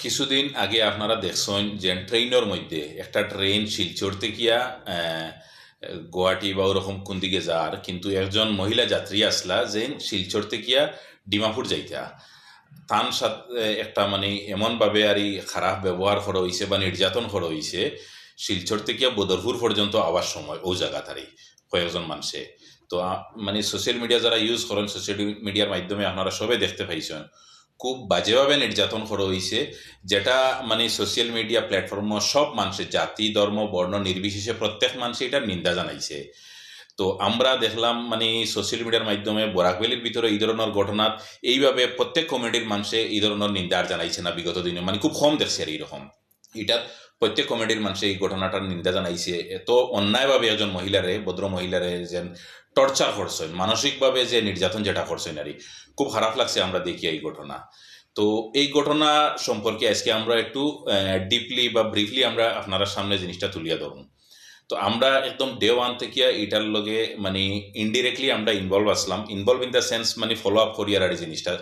কিছুদিন আগে আপনারা দেখছেন যে ট্রেনের মধ্যে একটা ট্রেন শিলচর থেকিয়া গুয়াহাটি বা ওরকম কোন দিকে যার, কিন্তু একজন মহিলা যাত্রী আসলা যে শিলচর থেকিয়া ডিমাপুর যাইতা। তার সাথে একটা মানে এমনভাবে আর খারাপ ব্যবহার করা হয়েছে বা নির্যাতন করা হয়েছে শিলচর থেকে বদরপুর পর্যন্ত আওয়ার সময় ও জায়গা তারই কয়েকজন মানুষে। তো মানে সোশ্যাল মিডিয়া যারা ইউজ করেন, সোশ্যাল মিডিয়ার মাধ্যমে আপনারা সবাই দেখতে পাইছেন খুব বাজেভাবে নির্যাতন করা হয়েছে, যেটা মানে সোশ্যাল মিডিয়া প্ল্যাটফর্ম সব মানুষের জাতি ধর্ম বর্ণ নির্বিশেষে প্রত্যেক মানুষ এটার নিন্দা জানাইছে। তো আমরা দেখলাম মানে সোশ্যাল মিডিয়ার মাধ্যমে বরাকভ্যালির ভিতরে এই ধরনের ঘটনা এইভাবে প্রত্যেক কমিটির মানুষে এই ধরনের নিন্দা আর জানাইছে না বিগত দিনে, মানে খুব কম দেখছে আর এইরকম। এটার প্রত্যেক কমিটির মানুষে এই ঘটনাটার নিন্দা জানাইছে। এত অন্যায়ভাবে একজন মহিলারে, ভদ্র মহিলারে যেন টর্চার করছেন, মানসিকভাবে যে নির্যাতন যেটা করছেন আর খুব খারাপ লাগছে আমরা দেখি এই ঘটনা। তো এই ঘটনা সম্পর্কে আজকে আমরা একটু ডিপলি বা ব্রিফলি আমরা আপনার সামনে জিনিসটা তুলিয়া ধরুন। তো আমরা একদম ডে ওয়ান থেকে এটার লগে মানে ইনডিরেক্টলি আমরা ইনভলভ ইন দ্য সেন্স মানে ফলো আপ করি আর এই জিনিসটা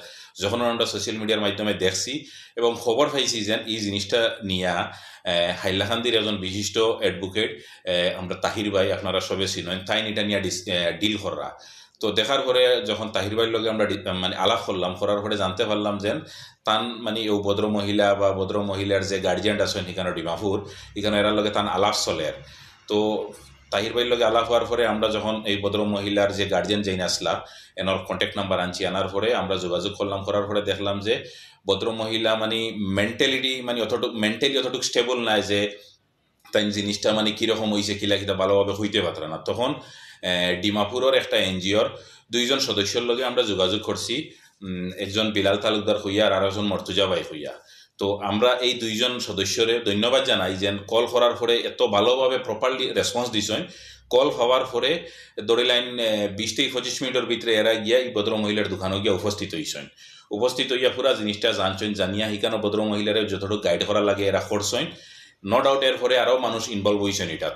যখন আমরা সোশ্যাল মিডিয়ার মাধ্যমে দেখছি এবং খবর পাইছি যে এই জিনিসটা নিয়ে হাইলাকান্দির একজন বিশিষ্ট অ্যাডভোকেট আমরা তাহির ভাই, আপনারা সবে চিনেন, তাই এটা নিয়ে ডিল করা। তো দেখার পরে যখন তাহির ভাইয়ের লগে আমরা মানে আলাপ করলাম, করার পরে জানতে পারলাম যে তান মানে ও ভদ্র মহিলা বা ভদ্র মহিলার যে গার্জিয়ান আছেন এখানে ডিমাপুর, এখানে এরার লগে তান আলাপ চলের। তো তাহির ভাইয়ের লগে আলাপ হওয়ার পরে আমরা যখন এই ভদ্র মহিলার যে গার্জিয়ান যাই আসলা এনার কন্ট্যাক্ট নাম্বার আনছি, আনার পরে আমরা যোগাযোগ করলাম, করার পরে দেখলাম যে ভদ্র মহিলা মানে মেন্টালি অতটুকু স্টেবল নাই যে তাই জিনিসটা মানে কিরকম হয়েছে কিলা কিতা ভালোভাবে হইতে পারে না। তখন ডিমাপুরের একটা এনজিওর দুইজন সদস্যর লগে আমরা যোগাযোগ করছি, একজন বিলাল তালুকদার হইয়া আর একজন মর্তুজা ভাই হইয়া। তো আমরা এই দুইজন সদস্যরে ধন্যবাদ জানাই যে কল করার পরে এত ভালোভাবে প্রপারলি রেসপন্স দিছেন। কল হওয়ার পরে দড়ি লাইন 20 থেকে 25 মিনিটের ভিতরে এরা গিয়া এই ভদ্র মহিলার দোকানে গিয়া উপস্থিত হইছেন। উপস্থিত হইয়া পুরা জিনিসটা জানছেন, জানিয়া হিকানো ভদ্র মহিলারে যতটুকু গাইড করা লাগে এরা করছেন। নো ডাউট এর পরে আরও মানুষ ইনভলভ হয়েছেন এটা।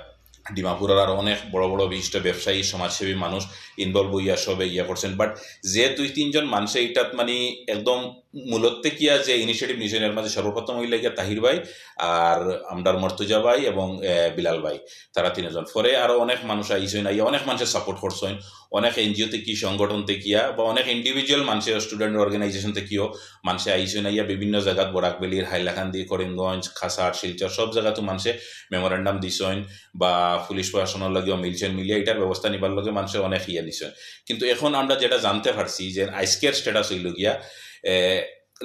ডিমাপুরের আরও অনেক বড় বড় বিশিষ্ট ব্যবসায়ী সমাজসেবী মানুষ ইনভলভ হইয়া সবে ইয়া করছেন। বাট যে 2-3 জন মানুষে এটাত মানে একদম মূলত কিয়া যে ইনিশিয়েটিভ নিয়েছেন, এর মাঝে সর্বপ্রথম হইলে গিয়া তাহির ভাই আর আমরার মর্তুজা ভাই এবং বিলাল ভাই, তারা 3জন। পরে আরও অনেক মানুষ আইসেন, আইয়া অনেক মানুষের সাপোর্ট করছেন, অনেক এনজিও থেকে সংগঠন থেকিয়া বা অনেক ইন্ডিভিজুয়াল মানুষের স্টুডেন্ট অর্গানাইজেশন থেকেও মানুষে আইসেন, আইয়া বিভিন্ন জায়গাত বরাকভ্যালির হাইলাকান্দি করিমগঞ্জ খাসার শিলচর সব জায়গাতো মানুষে মেমোরেন্ডাম দিছেন বা পুলিশ প্রশাসনের লগেও মিলছেন, মিলিয়ে এটার ব্যবস্থা নিবার লগে মানুষের অনেক ইয়া নিছেন। কিন্তু এখন আমরা যেটা জানতে পারছি যে আজকের স্ট্যাটাস হইল গিয়া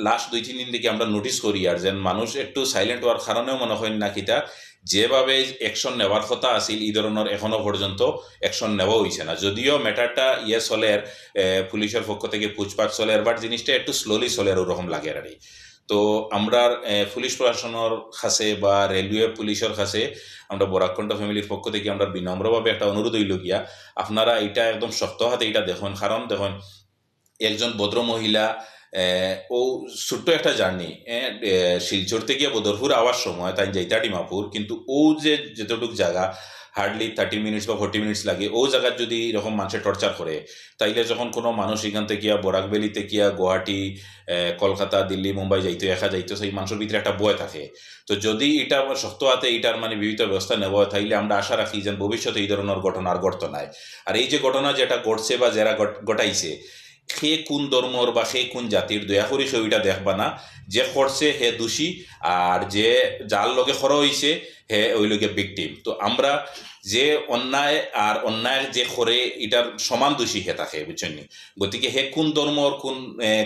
লাস্ট 2-3 দিন থেকে আমরা নোটিস করি আর যেন মানুষ একটু সাইলেন্ট হওয়ার কারণেও মনে হয় না কিতা যেভাবে অ্যাকশন নেওয়ার কথা আছিল এই ধরনের এখনো পর্যন্ত অ্যাকশন নেওয়া হয়েছে না। যদিও ম্যাটারটা ইয়ে চলের পুলিশের পক্ষ থেকে পুছপাছ চলের, বাট জিনিসটা একটু স্লোলি চলের ওরকম লাগে আর কি। তো আমরা পুলিশ প্রশাসনের কাছে বা রেলওয়ে পুলিশের কাছে আমরা বরাকণ্ঠ ফ্যামিলির পক্ষ থেকে আমরা বিনম্রভাবে একটা অনুরোধ হইল গিয়া আপনারা এটা একদম শক্ত হাতে এটা দেখুন। কারণ দেখুন একজন ভদ্র মহিলা ও ছোট্ট একটা জার্নি শিলচর থেকে বদরপুর আওয়ার সময় তাই যাইতা ডিমাপুর, কিন্তু ও যে যতটুকু জায়গা হার্ডলি 30 মিনিটস বা 40 মিনিটস লাগে, ও জায়গায় যদি এরকম মানুষের টর্চার করে তাইলে যখন কোনো মানুষ এখান থেকে বরাকভ্যালি থেকে গুয়াহাটি কলকাতা দিল্লি মুম্বাই যাইতো একা যাইতো, সেই মানুষের ভিতরে একটা বয় থাকে। তো যদি এটা শক্ত হাতে এটার মানে বিভিন্ন ব্যবস্থা নেওয়া হয় তাইলে আমরা আশা রাখি যে ভবিষ্যতে এই ধরনের ঘটনা আর ঘটতো নাই। আর এই যে ঘটনা যেটা ঘটছে বা যারা ঘটাইছে সে কোন ধর্মর বা সে কোন জাতির দয়া করি সেটা দেখবা না, যে করছে হে দোষী আর যে যার লগে খর হইছে হে ওই লগে ভিকটিম। তো আমরা যে অন্যায় আর অন্যায় যে করে এটার সমান দোষী হে থাকে বুঝছেন নি। গতিকে হে কোন ধর্মর কোন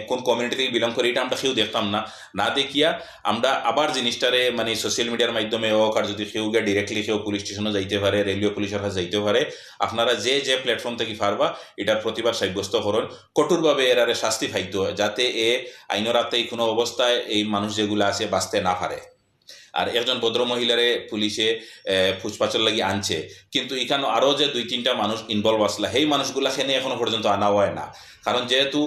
কোন কমিউনিটি থেকে বিলং করে এটা আমরা কেউ দেখতাম না, না দেখিয়া আমরা আবার জিনিসটারে মানে সোশ্যাল মিডিয়ার মাধ্যমে হোক আর যদি কেউ গিয়ে ডিরেক্টলি কেউ পুলিশ স্টেশনে যাইতে পারে, রেলওয়ে পুলিশের কাছে যাইতে পারে, আপনারা যে যে প্ল্যাটফর্ম থেকে পারবা এটার প্রতিবাদ সাব্যস্ত করুন, কঠোরভাবে এরারে শাস্তি ফাইতে হয় যাতে এ আইনের আত্মায় কোনো অবস্থায় এই মানুষ যেগুলো আছে বাঁচতে না পারে। আর একজন ভদ্র মহিলারে পুলিশে ফুসপাচর লাগি আনছে, কিন্তু এখানে আরও যে 2-3টা মানুষ ইনভলভ আসলা সেই মানুষগুলা খেনে এখনো পর্যন্ত আনা হয় না। কারণ যেহেতু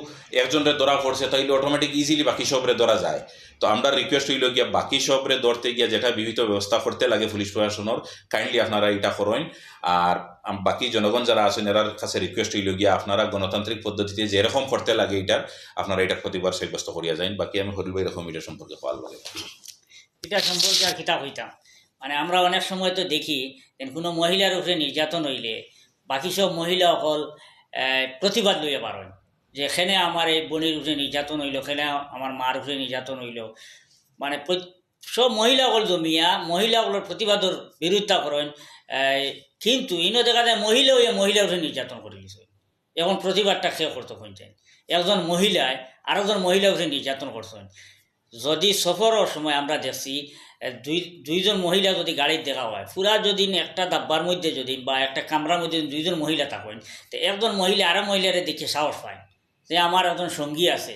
একজনের ধরা পড়ছে তাইলে অটোমেটিক ইজিলি বাকি সবরে ধরা যায়। তো আমরা রিকোয়েস্ট হইল গিয়া বাকি সবরে ধরতে গিয়া যেটা বিভিন্ন ব্যবস্থা করতে লাগে পুলিশ প্রশাসনের, কাইন্ডলি আপনারা এটা করেন। আর বাকি জনগণ যারা আছেন এরার কাছে রিকোয়েস্ট হইল গিয়া আপনারা গণতান্ত্রিক পদ্ধতিতে যেরকম করতে লাগে এটার আপনারা এটা প্রতিবার সাব্যস্ত করিয়া যান। বাকি আমি হরিল ভাই এরকম এটা সম্পর্কে পাল লাগে। এটা সম্পর্কে আর কিতাব হইতাম মানে আমরা অনেক সময় তো দেখি যে কোনো মহিলার উপরে নির্যাতন হইলে বাকি সব মহিলা অকল প্রতিবাদ লইয়া পারেন যে এখানে আমার এই বোনের উপরে নির্যাতন হইল, এখানে আমার মার উপরে নির্যাতন হইল, মানে সব মহিলাগুলো জমিয়া মহিলাগুলোর প্রতিবাদের বিরোধিতা করেন। কিন্তু ইনো দেখা যায় মহিলা হইয়া মহিলার উপরে নির্যাতন করে দিছে। এখন প্রতিবাদটা খেয়ে করতে খুঁজছেন একজন মহিলায় আরেকজন মহিলার উপরে নির্যাতন করছেন। যদি সফরের সময় আমরা দেখছি দুইজন মহিলা যদি গাড়ির দেখা হয়, পুরা যদি একটা ডাব্বার মধ্যে যদি বা একটা কামরার মধ্যে দুইজন মহিলা থাকেন, তো একজন মহিলা আরো মহিলারে দেখে সাহস পায় যে আমার একজন সঙ্গী আছে।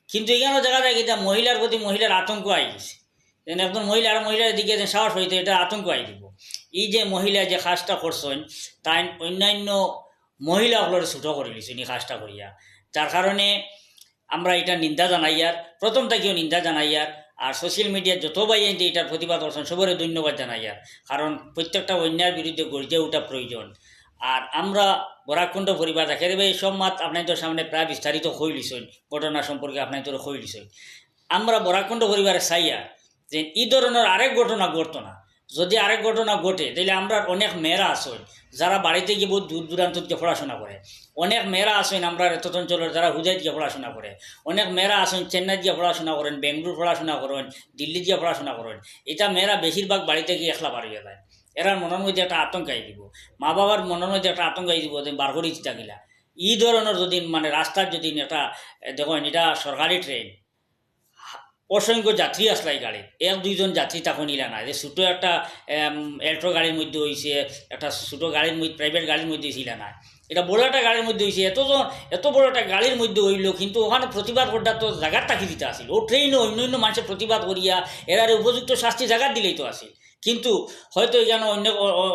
কিন্তু এখানেও দেখা যায় এটা মহিলার প্রতি মহিলার আতঙ্ক আই গেছে, যেন একজন মহিলা আর মহিলার দিকে যে সাহস হইতে এটা আতঙ্ক আই দিব। এই যে মহিলা যে কাজটা করছেন তাই অন্যান্য মহিলাগুলোর ছুটো করে দিচ্ছেন এই কাজটা করিয়া, যার কারণে আমরা এটা নিন্দা জানাইয়ার, প্রথম থেকেও নিন্দা জানাইয়ার। আর সোশ্যাল মিডিয়ার যত বাইয়ে এটার প্রতিবাদ করছেন সবারই ধন্যবাদ জানাইয়ার, কারণ প্রত্যেকটা অন্যায়ের বিরুদ্ধে গর্জে ওঠা প্রয়োজন। আর আমরা বরাককুণ্ড পরিবার দেখে দেবে এই সব মাত আপনাদের সামনে প্রায় বিস্তারিত হয়ে লিছেন, ঘটনা সম্পর্কে আপনাদের হয়ে লিছেন। আমরা বরাককুণ্ড পরিবারে চাইয়া যে এই ধরনের আরেক ঘটনা ঘটতো না। যদি আরেক ঘটনা ঘটে তাহলে আমরা অনেক মেয়েরা আসেন যারা বাড়িতে গিয়ে বহু দূর দূরান্ত গিয়ে পড়াশোনা করে, অনেক মেয়েরা আসেন আমরা এত অঞ্চলের যারা হুজাইত গিয়ে পড়াশোনা করে, অনেক মেয়েরা আসেন চেন্নাই গিয়ে পড়াশোনা করেন, বেঙ্গলোর পড়াশোনা করেন, দিল্লি গিয়ে পড়াশোনা করেন। এটা মেয়েরা বেশিরভাগ বাড়িতে গিয়ে একলা বাড়িয়ে যায়। এরার মনের মধ্যে একটা আতঙ্কাই দিব, মা বাবার মনের মধ্যে একটা আতঙ্কাই দিব যে বার করি চিতা গিলা। এই ধরনের যদি মানে রাস্তার যদি এটা দেখেন এটা সরকারি ট্রেন, অসংখ্য যাত্রী আসলে এই গাড়ির, এক দুইজন যাত্রী তখন ইলা না যে ছোটো একটা এল্ট্রো গাড়ির মধ্যে হয়েছে, একটা ছোটো গাড়ির মধ্যে প্রাইভেট গাড়ির মধ্যে ছিল না, এটা বড় একটা গাড়ির মধ্যে হয়েছে। এত বড় একটা গাড়ির মধ্যে হইল, কিন্তু ওখানে প্রতিবাদ করতে তো জায়গার তাকি দিতে আসিল। ও ট্রেনও অন্য অন্য মানুষের প্রতিবাদ করিয়া এরারে উপযুক্ত শাস্তি জায়গার দিলেই তো আসিল। কিন্তু হয়তো এখানে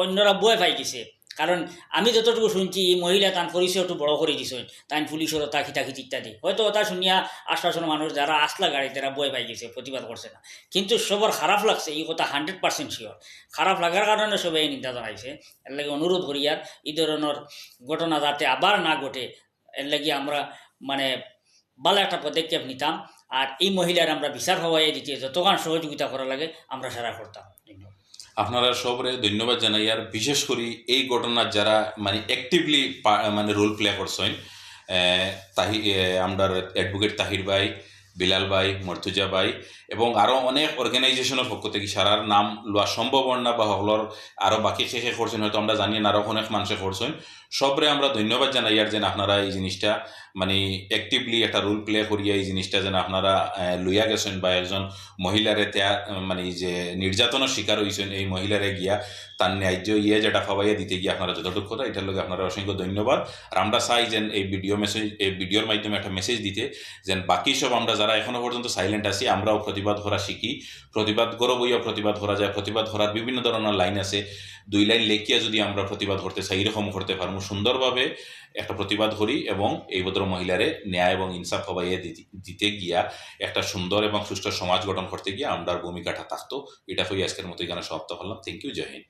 অন্যরা বয় পাই গেছে, কারণ আমি যতটুকু শুনছি মহিলা তার পরিচয় একটু বড় করে দিছেন, তাই পুলিশেরও তাকি তাকি ইত্যাদি, হয়তো ওটা শুনিয়া আশ্বাসন মানুষ যারা আসলা গাড়ি তারা বই পাই গেছে, প্রতিবাদ করছে না। কিন্তু সবার খারাপ লাগছে এই কথা 100% শিওর। খারাপ লাগার কারণে সবাই নিন্দা জানাইছে। এর লাগে অনুরোধ করি আর এই ধরনের ঘটনা যাতে আবার না ঘটে, এর লাগে আমরা মানে ভালো একটা পদক্ষেপ নিতাম। আর এই মহিলার আমরা বিচার হওয়াই দিতে যতক্ষণ সহযোগিতা করা লাগে আমরা সারা করতাম। ধন্যবাদ। আপনারা সবরে ধন্যবাদ জানাই। আর বিশেষ করে এই ঘটনার যারা মানে অ্যাক্টিভলি মানে রোল প্লে করছেন, আমরা অ্যাডভোকেট তাহির ভাই, বিলাল ভাই, মর্তুজা ভাই এবং আরও অনেক অর্গানাইজেশনের পক্ষ থেকে সারার নাম লওয়া সম্ভব না বা হলর আরও বাকি শেষে করছেন হয়তো আমরা জানি না, আরও অনেক মানুষে করছেন। সবরে আমরা ধন্যবাদ জানাই আর যেন আপনারা এই জিনিসটা মানে অ্যাক্টিভলি একটা রোল প্লে করিয়া এই জিনিসটা যেন আপনারা লইয়া গেছেন বা একজন মহিলারে মানে যে নির্যাতনের শিকার হয়েছেন এই মহিলারে গিয়া তার ন্যায্য যেটা ফাবাইয়া দিতে গিয়ে আপনারা যতটুকু কথা এটার লোক আপনারা অসংখ্য ধন্যবাদ। আর আমরা চাই যেন এই ভিডিওর মাধ্যমে একটা মেসেজ দিতে যেন বাকি সব আমরা যারা এখনো পর্যন্ত সাইলেন্ট আছি আমরাও প্রতিবাদ করা শিখি। প্রতিবাদ করো বইয়া প্রতিবাদ করা যায়, প্রতিবাদ করার বিভিন্ন ধরনের লাইন আছে, 2 লাইন লেখিয়া যদি আমরা প্রতিবাদ করতে চাই এরকম করতে পারবো, সুন্দরভাবে একটা প্রতিবাদ করি এবং এই ভদ্র মহিলারে ন্যায় এবং ইনসাফ হবাইয়া দিতে গিয়া একটা সুন্দর এবং সুষ্ঠু সমাজ গঠন করতে গিয়ে আমরা ভূমিকাটা থাকতো। এটা হয়ে আজকের মতো এখানে সমাপ্ত করলাম। থ্যাংক ইউ, জয় হিন্দ।